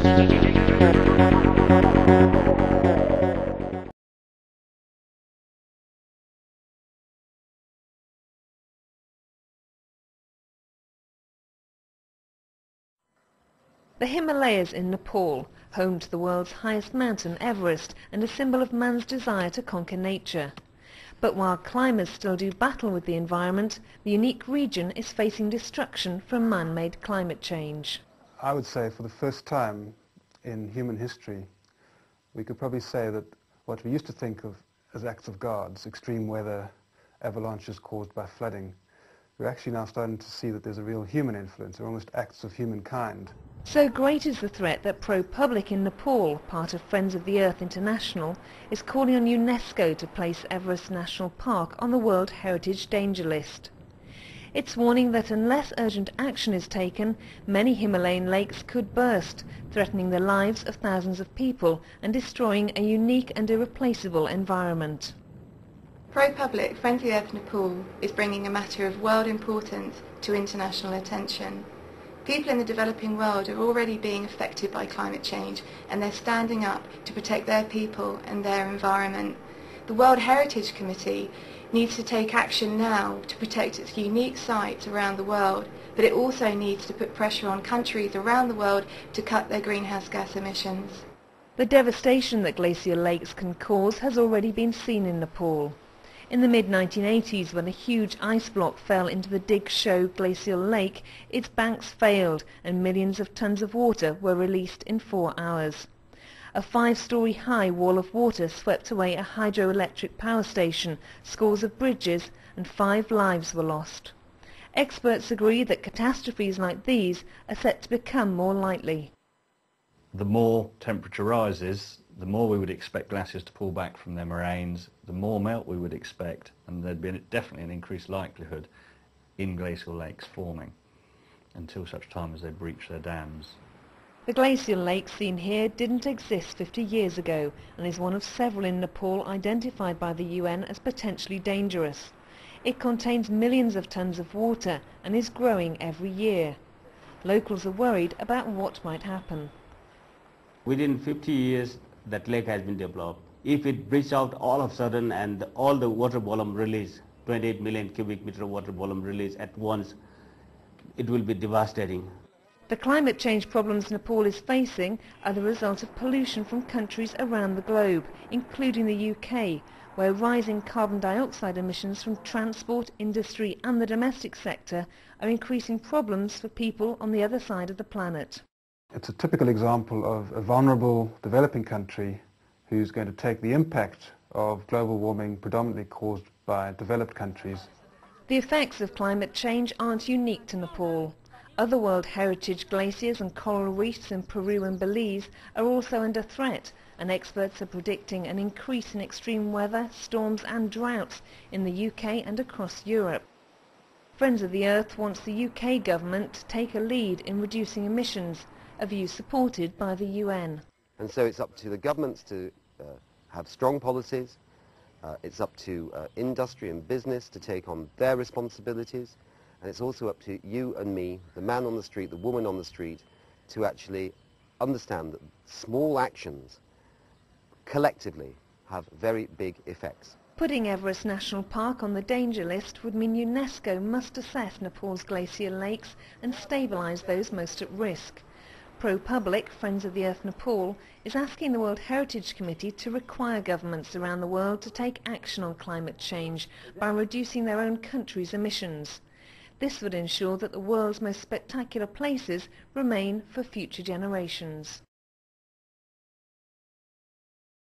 The Himalayas in Nepal, home to the world's highest mountain, Everest, and a symbol of man's desire to conquer nature. But while climbers still do battle with the environment, the unique region is facing destruction from man-made climate change. I would say for the first time in human history, we could probably say that what we used to think of as acts of gods, extreme weather, avalanches caused by flooding, we're actually now starting to see that there's a real human influence. They're almost acts of humankind. So great is the threat that ProPublic in Nepal, part of Friends of the Earth International, is calling on UNESCO to place Everest National Park on the World Heritage Danger List. It's warning that unless urgent action is taken, many Himalayan lakes could burst, threatening the lives of thousands of people and destroying a unique and irreplaceable environment. ProPublic Friends of the Earth Nepal is bringing a matter of world importance to international attention. People in the developing world are already being affected by climate change, and they're standing up to protect their people and their environment. The World Heritage Committee needs to take action now to protect its unique sites around the world, but it also needs to put pressure on countries around the world to cut their greenhouse gas emissions. The devastation that glacial lakes can cause has already been seen in Nepal. In the mid-1980s, when a huge ice block fell into the Dig Sho glacial lake, its banks failed and millions of tons of water were released in 4 hours. A 5-story high wall of water swept away a hydroelectric power station, scores of bridges, and 5 lives were lost. Experts agree that catastrophes like these are set to become more likely. The more temperature rises, the more we would expect glaciers to pull back from their moraines, the more melt we would expect, and there'd be definitely an increased likelihood in glacial lakes forming until such time as they breach their dams. The glacial lake seen here didn't exist 50 years ago and is one of several in Nepal identified by the UN as potentially dangerous. It contains millions of tons of water and is growing every year. Locals are worried about what might happen. Within 50 years, that lake has been developed. If it breaks out all of a sudden and all the water volume release, 28 million cubic meter water volume release at once, it will be devastating. The climate change problems Nepal is facing are the result of pollution from countries around the globe, including the UK, where rising carbon dioxide emissions from transport, industry and the domestic sector are increasing problems for people on the other side of the planet. It's a typical example of a vulnerable developing country who's going to take the impact of global warming predominantly caused by developed countries. The effects of climate change aren't unique to Nepal. Other World Heritage glaciers and coral reefs in Peru and Belize are also under threat, and experts are predicting an increase in extreme weather, storms and droughts in the UK and across Europe. Friends of the Earth wants the UK government to take a lead in reducing emissions, a view supported by the UN. And so it's up to the governments to have strong policies, it's up to industry and business to take on their responsibilities, and it's also up to you and me, the man on the street, the woman on the street, to actually understand that small actions collectively have very big effects. Putting Everest National Park on the danger list would mean UNESCO must assess Nepal's glacial lakes and stabilise those most at risk. ProPublic, Friends of the Earth Nepal, is asking the World Heritage Committee to require governments around the world to take action on climate change by reducing their own country's emissions. This would ensure that the world's most spectacular places remain for future generations.